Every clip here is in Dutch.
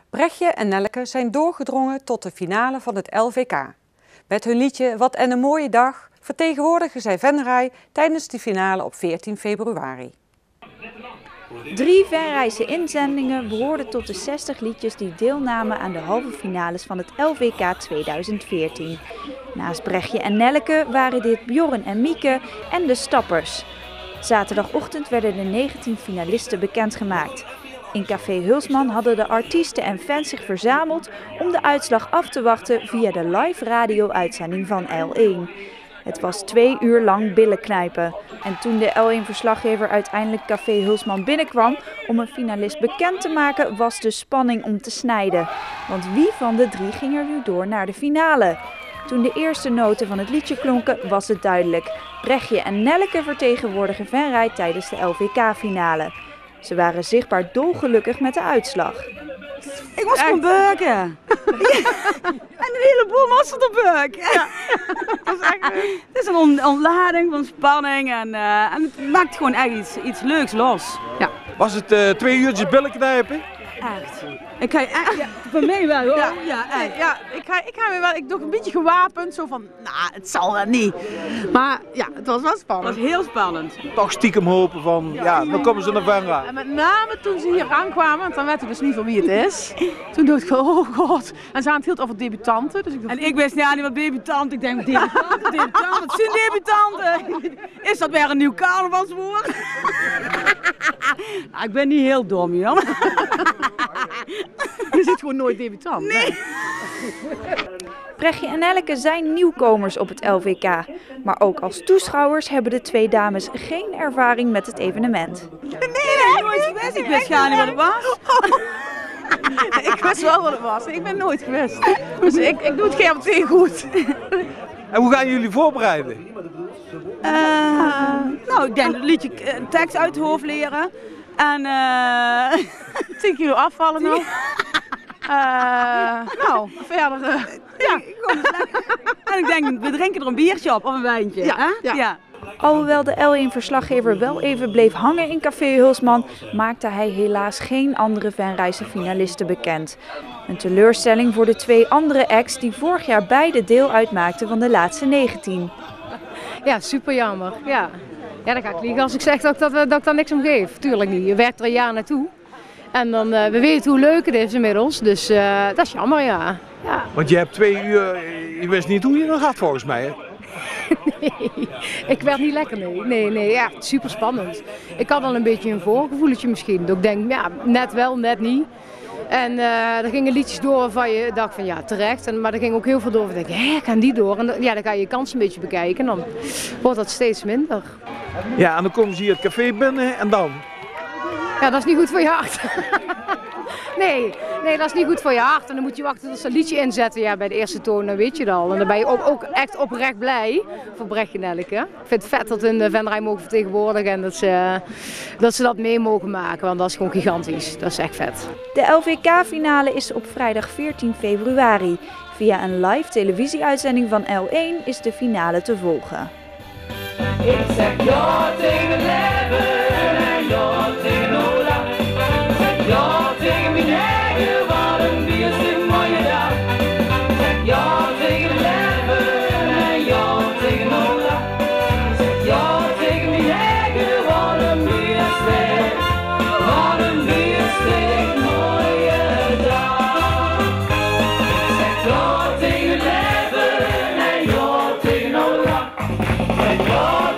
Brechtje en Nelleke zijn doorgedrongen tot de finale van het LVK. Met hun liedje Wat en een mooie dag vertegenwoordigen zij Venray tijdens de finale op 14 februari. 3 Venrayse inzendingen behoorden tot de 60 liedjes die deelnamen aan de halve finales van het LVK 2014. Naast Brechtje en Nelleke waren dit Bjorn en Mieke en de Stappers. Zaterdagochtend werden de 19 finalisten bekendgemaakt. In Café Hulsman hadden de artiesten en fans zich verzameld om de uitslag af te wachten via de live radio-uitzending van L1. Het was 2 uur lang billen knijpen. En toen de L1-verslaggever uiteindelijk Café Hulsman binnenkwam om een finalist bekend te maken, was de spanning om te snijden. Want wie van de 3 ging er nu door naar de finale? Toen de eerste noten van het liedje klonken, was het duidelijk. Brechtje en Nelleke vertegenwoordigen Venray tijdens de LVK-finale. Ze waren zichtbaar dolgelukkig met de uitslag. Ik moest gewoon beuken. En een heleboel moesten er beuken. Ja. Het is een ontlading van spanning en het maakt gewoon echt iets leuks los. Ja. Was het 2 uurtjes billen knijpen? Echt. Ik ga echt, ja, voor mij wel hoor. Ja, echt. Ja, ik ga weer wel, ik doe een beetje gewapend, zo van, nou, het zal wel niet. Maar ja, het was wel spannend. Het was heel spannend. Toch stiekem hopen van, ja, dan komen ze naar Venray. En met name toen ze hier aankwamen, want dan weten we dus niet van wie het is. Toen dacht ik, oh god. En ze hadden het heel over debutanten. Dus ik dacht, en ik wist niet wat debutant. Ik denk, debutant, wat zijn debutanten? Is dat weer een nieuw carnavalswoord? Nou, ik ben niet heel dom, Jan. Je zit gewoon nooit debutant. Nee. Brechtje en Nelleke zijn nieuwkomers op het LVK. Maar ook als toeschouwers hebben de 2 dames geen ervaring met het evenement. Nee, nooit geweest. Ik wist gar niet wat het was. Ik wist wel wat het was. Ik ben nooit geweest. Dus ik doe het geen meteen goed. En hoe gaan jullie voorbereiden? Nou, ik denk het liedje tekst uit het hoofd leren. En 10 kilo afvallen nog. Nou, verder. Ja. En ik denk, we drinken er een biertje op of een wijntje. Ja, hè? Ja. Alhoewel de L1-verslaggever wel even bleef hangen in Café Hulsman, maakte hij helaas geen andere Venrayse finalisten bekend. Een teleurstelling voor de 2 andere acts die vorig jaar beide deel uitmaakten van de laatste 19. Ja, super jammer. Ja, dan ga ik liegen als ik zeg dat ik daar niks om geef. Tuurlijk niet. Je werkt er een jaar naartoe. En dan, we weten hoe leuk het is inmiddels. Dus dat is jammer, ja. Want je hebt 2 uur, je wist niet hoe je dan gaat volgens mij, hè? Nee, ik werd niet lekker, nee. Ja, super spannend. Ik had al een beetje een voorgevoeletje misschien. Dat ik denk, ja, net wel, net niet. En er gingen liedjes door waarvan je dacht van ja, terecht. Maar er ging ook heel veel door. Ik denk, gaan die door? En dan ga je je kans een beetje bekijken. En dan wordt dat steeds minder. Ja, en dan komen ze hier het café binnen en dan? Ja, dat is niet goed voor je hart. Nee, dat is niet goed voor je hart. En dan moet je wachten tot ze een liedje inzetten. Ja, bij de eerste toon, dan weet je het al. En dan ben je ook echt oprecht blij voor Brechtje en Nelleke. Ik vind het vet dat hun de Venray mogen vertegenwoordigen en dat ze dat mee mogen maken. Want dat is gewoon gigantisch. Dat is echt vet. De LVK-finale is op vrijdag 14 februari. Via een live televisieuitzending van L1 is de finale te volgen. Ik zeg ja tegen het leven en ja tegen Ola. Ik zeg ja tegen mijn eigen, wat een bierste mooie dag. Ik zeg ja tegen het leven en ja tegen Ola. Ik zeg ja tegen mijn eigen, wat een bierste mooie dag. Ik zeg ja tegen het leven en ja tegen Ola. Ik zeg ja.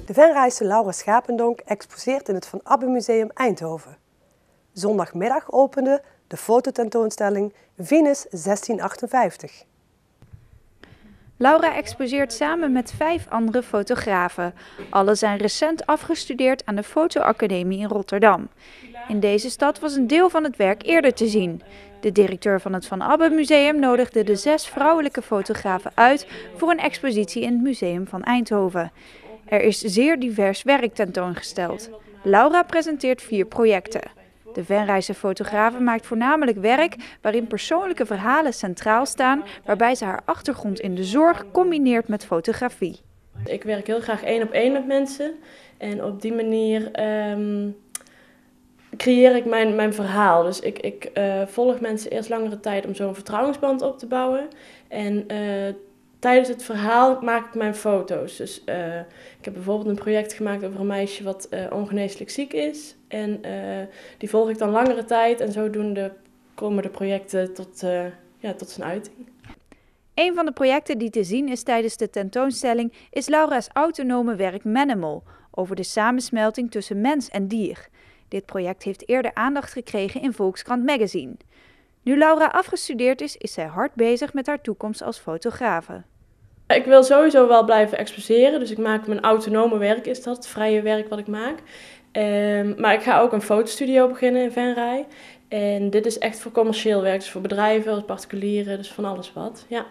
De Venrayse Laura Schapendonk exposeert in het Van Abbe Museum Eindhoven. Zondagmiddag opende de fototentoonstelling Venus 1658. Laura exposeert samen met 5 andere fotografen. Alle zijn recent afgestudeerd aan de Fotoacademie in Rotterdam. In deze stad was een deel van het werk eerder te zien. De directeur van het Van Abbe Museum nodigde de 6 vrouwelijke fotografen uit voor een expositie in het Museum van Eindhoven. Er is zeer divers werk tentoongesteld. Laura presenteert 4 projecten. De Venraayse fotografe maakt voornamelijk werk waarin persoonlijke verhalen centraal staan, waarbij ze haar achtergrond in de zorg combineert met fotografie. Ik werk heel graag 1-op-1 met mensen en op die manier creëer ik mijn verhaal. Dus ik volg mensen eerst langere tijd om zo'n vertrouwensband op te bouwen. En tijdens het verhaal maak ik mijn foto's. Dus ik heb bijvoorbeeld een project gemaakt over een meisje wat ongeneeslijk ziek is. En die volg ik dan langere tijd en zodoende komen de projecten tot zijn uiting. Een van de projecten die te zien is tijdens de tentoonstelling is Laura's autonome werk Manimal, over de samensmelting tussen mens en dier. Dit project heeft eerder aandacht gekregen in Volkskrant Magazine. Nu Laura afgestudeerd is zij hard bezig met haar toekomst als fotografe. Ik wil sowieso wel blijven exposeren, dus ik maak mijn autonome werk, is dat, het vrije werk wat ik maak. Maar ik ga ook een fotostudio beginnen in Venraay. En dit is echt voor commercieel werk, dus voor bedrijven, als particulieren, dus van alles wat, ja.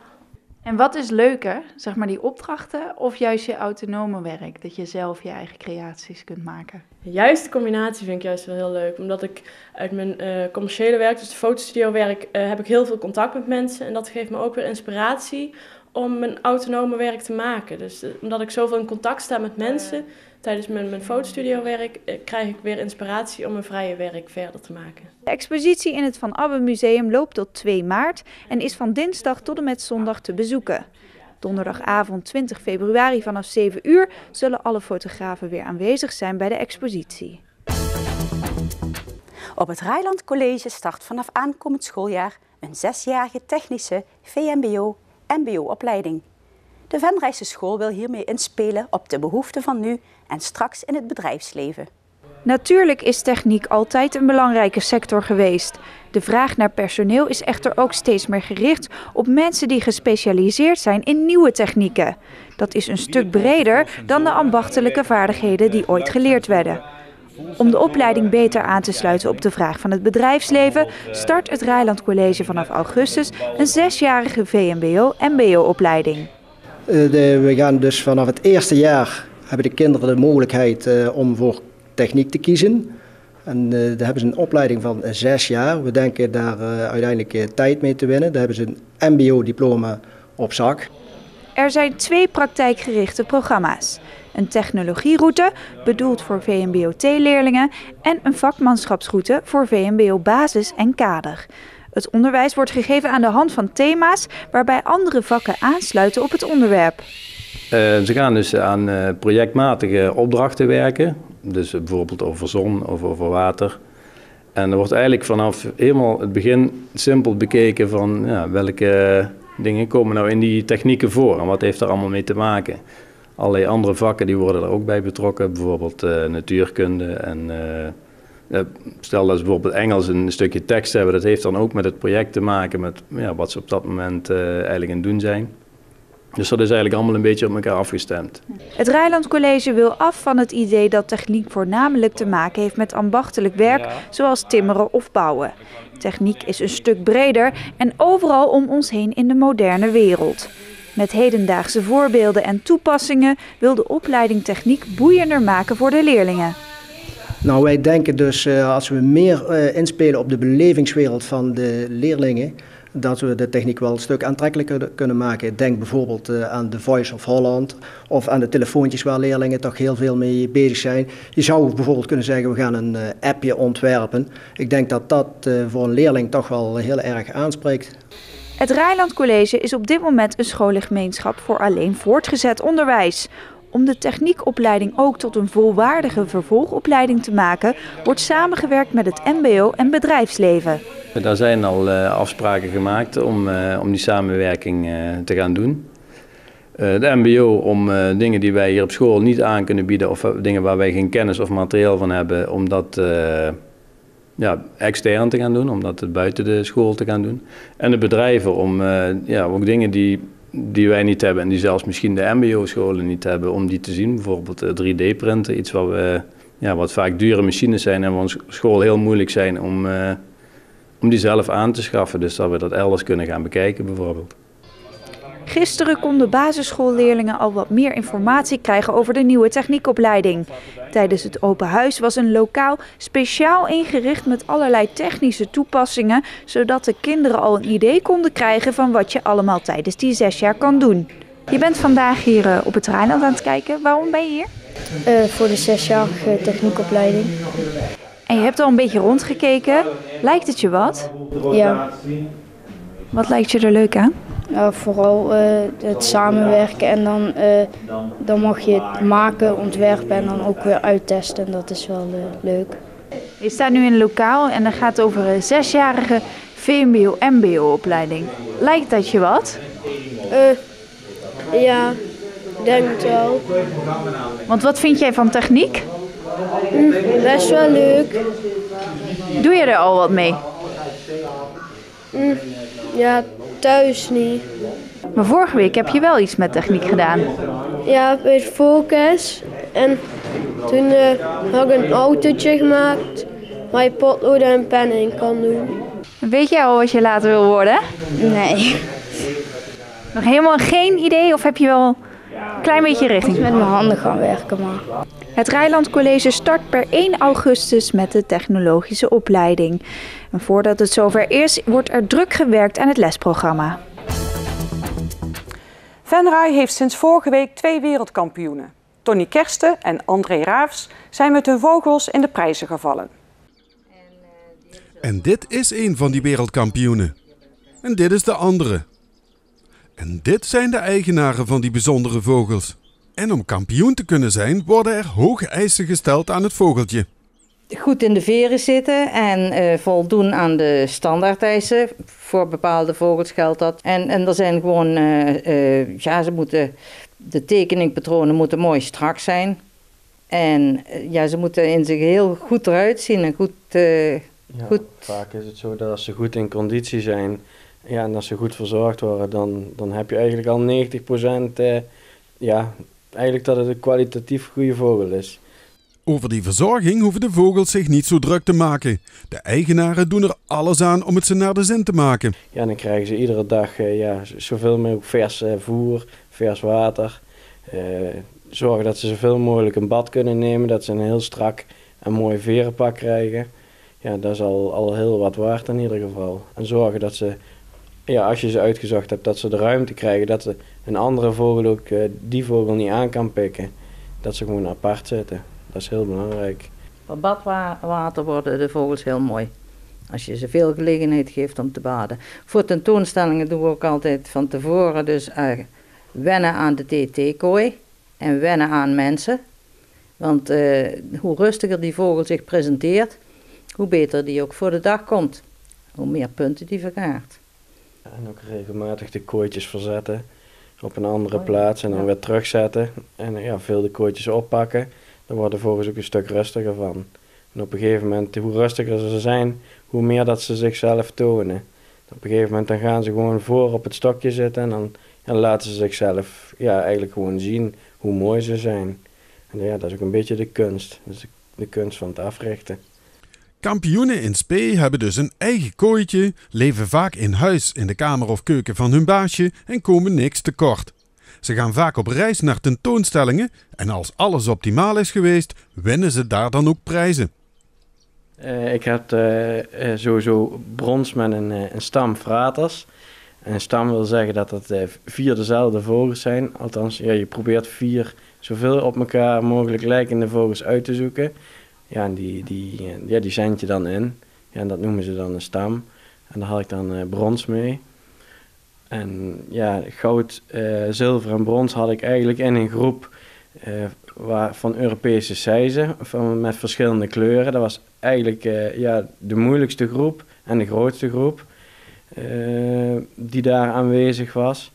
En wat is leuker, zeg maar die opdrachten of juist je autonome werk? Dat je zelf je eigen creaties kunt maken? Juist de combinatie vind ik juist wel heel leuk. Omdat ik uit mijn commerciële werk, dus de fotostudio werk, heb ik heel veel contact met mensen. En dat geeft me ook weer inspiratie om mijn autonome werk te maken. Dus omdat ik zoveel in contact sta met mensen tijdens mijn fotostudio werk, krijg ik weer inspiratie om mijn vrije werk verder te maken. De expositie in het Van Abbe Museum loopt tot 2 maart en is van dinsdag tot en met zondag te bezoeken. Donderdagavond 20 februari vanaf 7 uur zullen alle fotografen weer aanwezig zijn bij de expositie. Op het Rijland College start vanaf aankomend schooljaar een 6-jarige technische VMBO-MBO-opleiding. De Venraayse school wil hiermee inspelen op de behoeften van nu en straks in het bedrijfsleven. Natuurlijk is techniek altijd een belangrijke sector geweest. De vraag naar personeel is echter ook steeds meer gericht op mensen die gespecialiseerd zijn in nieuwe technieken. Dat is een stuk breder dan de ambachtelijke vaardigheden die ooit geleerd werden. Om de opleiding beter aan te sluiten op de vraag van het bedrijfsleven, start het Rijland College vanaf augustus een 6-jarige VMBO-MBO-opleiding. We gaan dus vanaf het eerste jaar hebben de kinderen de mogelijkheid om voor techniek te kiezen. En daar hebben ze een opleiding van 6 jaar. We denken daar uiteindelijk tijd mee te winnen. Daar hebben ze een MBO-diploma op zak. Er zijn 2 praktijkgerichte programma's. Een technologieroute, bedoeld voor VMBO-T-leerlingen, en een vakmanschapsroute voor VMBO-basis en kader. Het onderwijs wordt gegeven aan de hand van thema's waarbij andere vakken aansluiten op het onderwerp. Ze gaan dus aan projectmatige opdrachten werken, dus bijvoorbeeld over zon of over water. En er wordt eigenlijk vanaf helemaal het begin simpel bekeken van welke dingen komen nou in die technieken voor en wat heeft er allemaal mee te maken. Allerlei andere vakken die worden er ook bij betrokken, bijvoorbeeld natuurkunde en stel dat ze bijvoorbeeld Engels een stukje tekst hebben, dat heeft dan ook met het project te maken met wat ze op dat moment eigenlijk aan het doen zijn. Dus dat is eigenlijk allemaal een beetje op elkaar afgestemd. Het Rijland College wil af van het idee dat techniek voornamelijk te maken heeft met ambachtelijk werk, zoals timmeren of bouwen. Techniek is een stuk breder en overal om ons heen in de moderne wereld. Met hedendaagse voorbeelden en toepassingen wil de opleiding techniek boeiender maken voor de leerlingen. Nou, wij denken dus als we meer inspelen op de belevingswereld van de leerlingen, dat we de techniek wel een stuk aantrekkelijker kunnen maken. Denk bijvoorbeeld aan de Voice of Holland of aan de telefoontjes waar leerlingen toch heel veel mee bezig zijn. Je zou bijvoorbeeld kunnen zeggen, we gaan een appje ontwerpen. Ik denk dat dat voor een leerling toch wel heel erg aanspreekt. Het Rijland College is op dit moment een scholengemeenschap voor alleen voortgezet onderwijs. Om de techniekopleiding ook tot een volwaardige vervolgopleiding te maken, wordt samengewerkt met het mbo en bedrijfsleven. Daar zijn al afspraken gemaakt om die samenwerking te gaan doen. De mbo om dingen die wij hier op school niet aan kunnen bieden of dingen waar wij geen kennis of materiaal van hebben, om dat extern te gaan doen, om dat buiten de school te gaan doen. En de bedrijven om ook dingen die wij niet hebben en die zelfs misschien de mbo-scholen niet hebben, om die te zien. Bijvoorbeeld 3D-printen, iets wat vaak dure machines zijn en waar op school heel moeilijk zijn om die zelf aan te schaffen. Dus dat we dat elders kunnen gaan bekijken bijvoorbeeld. Gisteren konden basisschoolleerlingen al wat meer informatie krijgen over de nieuwe techniekopleiding. Tijdens het open huis was een lokaal speciaal ingericht met allerlei technische toepassingen, zodat de kinderen al een idee konden krijgen van wat je allemaal tijdens die 6 jaar kan doen. Je bent vandaag hier op het Rijnland aan het kijken. Waarom ben je hier? Voor de 6-jarige techniekopleiding. En je hebt al een beetje rondgekeken. Lijkt het je wat? Ja. Wat lijkt je er leuk aan? Vooral het samenwerken en dan mag je het maken, ontwerpen en dan ook weer uittesten. En dat is wel leuk. Je staat nu in een lokaal en dan gaat het over een 6-jarige VMBO-MBO-opleiding. Lijkt dat je wat? Ja, denk het wel. Want wat vind jij van techniek? Best wel leuk. Doe je er al wat mee? Ja, thuis niet. Maar vorige week heb je wel iets met techniek gedaan. Ja, bij het Focus. En toen had ik een autootje gemaakt waar je potloden en pennen in kan doen. Weet jij al wat je later wil worden? Nee. Nog helemaal geen idee of heb je wel een klein beetje richting? Met mijn handen gaan werken, maar. Het Rijnland College start per 1 augustus met de technologische opleiding. En voordat het zover is, wordt er druk gewerkt aan het lesprogramma. Venray heeft sinds vorige week 2 wereldkampioenen. Tony Kersten en André Raafs zijn met hun vogels in de prijzen gevallen. En dit is een van die wereldkampioenen. En dit is de andere. En dit zijn de eigenaren van die bijzondere vogels. En om kampioen te kunnen zijn, worden er hoge eisen gesteld aan het vogeltje. Goed in de veren zitten en voldoen aan de standaardeisen. Voor bepaalde vogels geldt dat. En er zijn gewoon, ze moeten, de tekeningpatronen moeten mooi strak zijn. En ze moeten in zich heel goed eruit zien en goed. Goed. Vaak is het zo dat als ze goed in conditie zijn, en als ze goed verzorgd worden, dan heb je eigenlijk al 90%, eigenlijk dat het een kwalitatief goede vogel is. Over die verzorging hoeven de vogels zich niet zo druk te maken. De eigenaren doen er alles aan om het ze naar de zin te maken. Ja, dan krijgen ze iedere dag zoveel mogelijk vers voer, vers water. Zorgen dat ze zoveel mogelijk een bad kunnen nemen, dat ze een heel strak en mooi verenpak krijgen. Ja, dat is al heel wat waard in ieder geval. En zorgen dat ze, als je ze uitgezocht hebt, dat ze de ruimte krijgen, dat ze een andere vogel ook die vogel niet aan kan pikken. Dat ze gewoon apart zitten. Dat is heel belangrijk. Van badwater worden de vogels heel mooi. Als je ze veel gelegenheid geeft om te baden. Voor tentoonstellingen doen we ook altijd van tevoren dus wennen aan de TT-kooi en wennen aan mensen. Want hoe rustiger die vogel zich presenteert, hoe beter die ook voor de dag komt. Hoe meer punten die vergaart. En ook regelmatig de kooitjes verzetten op een andere plaats en dan weer terugzetten. En veel de kooitjes oppakken. Dan worden de vogels ook een stuk rustiger van. En op een gegeven moment, hoe rustiger ze zijn, hoe meer dat ze zichzelf tonen. Op een gegeven moment dan gaan ze gewoon voor op het stokje zitten en dan laten ze zichzelf eigenlijk gewoon zien hoe mooi ze zijn. En dat is ook een beetje de kunst. Dat is de kunst van het africhten. Kampioenen in spe hebben dus een eigen kooitje, leven vaak in huis in de kamer of keuken van hun baasje en komen niks tekort. Ze gaan vaak op reis naar tentoonstellingen en als alles optimaal is geweest, winnen ze daar dan ook prijzen. Ik heb sowieso brons met een stam fraters. Een stam wil zeggen dat het 4 dezelfde vogels zijn. Althans, je probeert 4 zoveel op elkaar mogelijk lijkende vogels uit te zoeken. Ja, en die zend je dan in. Ja, en dat noemen ze dan een stam. En daar had ik dan brons mee. En goud, zilver en brons had ik eigenlijk in een groep van Europese seizen met verschillende kleuren. Dat was eigenlijk de moeilijkste groep en de grootste groep die daar aanwezig was.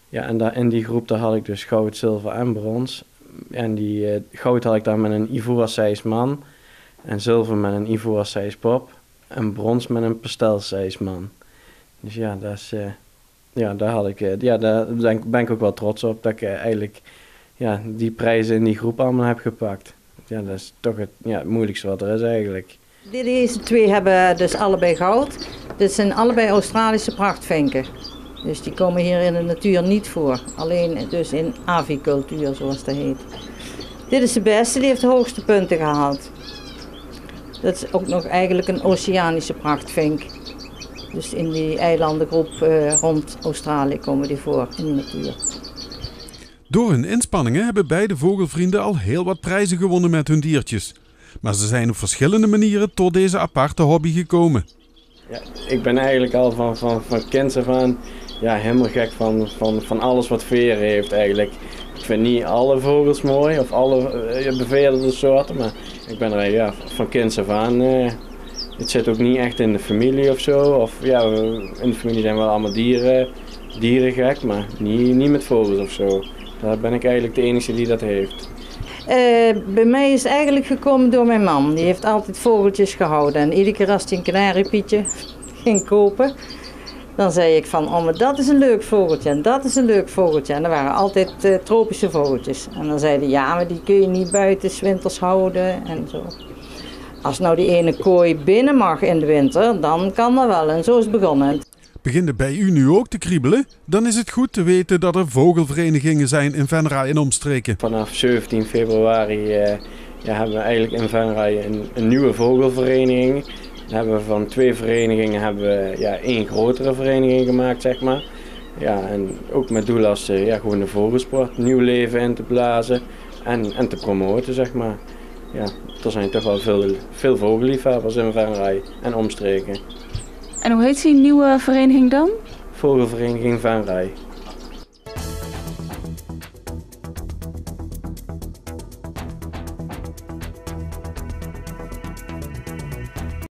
Ja, en in die groep daar had ik dus goud, zilver en brons. En die goud had ik dan met een ivoire man. En zilver met een ivoire pop. En brons met een pastel man. Dus dat is... daar ben ik ook wel trots op dat ik eigenlijk die prijzen in die groep allemaal heb gepakt. Ja, dat is toch het moeilijkste wat er is eigenlijk. Deze twee hebben dus allebei goud. Dit zijn allebei Australische prachtvinken. Dus die komen hier in de natuur niet voor. Alleen dus in avicultuur, zoals dat heet. Dit is de beste, die heeft de hoogste punten gehaald. Dat is ook nog eigenlijk een oceanische prachtvink. Dus in die eilandengroep rond Australië komen die voor in de natuur. Door hun inspanningen hebben beide vogelvrienden al heel wat prijzen gewonnen met hun diertjes. Maar ze zijn op verschillende manieren tot deze aparte hobby gekomen. Ja, ik ben eigenlijk al van kinds af aan helemaal gek van alles wat veren heeft eigenlijk. Ik vind niet alle vogels mooi of alle bevederde soorten, maar ik ben er van kinds af aan. Het zit ook niet echt in de familie of zo. Of, in de familie zijn we allemaal dierengek, maar niet met vogels of zo. Daar ben ik eigenlijk de enige die dat heeft. Bij mij is het eigenlijk gekomen door mijn man. Die heeft altijd vogeltjes gehouden. En iedere keer als hij een kanariepietje ging kopen, dan zei ik van, oh, maar dat is een leuk vogeltje en dat is een leuk vogeltje. En dat waren altijd tropische vogeltjes. En dan zei hij, ja, maar die kun je niet buiten 's winters houden en zo. Als nou die ene kooi binnen mag in de winter, dan kan dat wel. En zo is het begonnen. Begint het bij u nu ook te kriebelen? Dan is het goed te weten dat er vogelverenigingen zijn in Venray en omstreken. Vanaf 17 februari hebben we eigenlijk in Venray een nieuwe vogelvereniging. Hebben we van 2 verenigingen één grotere vereniging gemaakt, zeg maar. Ja, en ook met doel als gewoon de vogelsport, nieuw leven in te blazen en te promoten, zeg maar. Ja, er zijn toch wel veel vogelliefhebbers in Venray en omstreken. En hoe heet die nieuwe vereniging dan? Vogelvereniging Venray.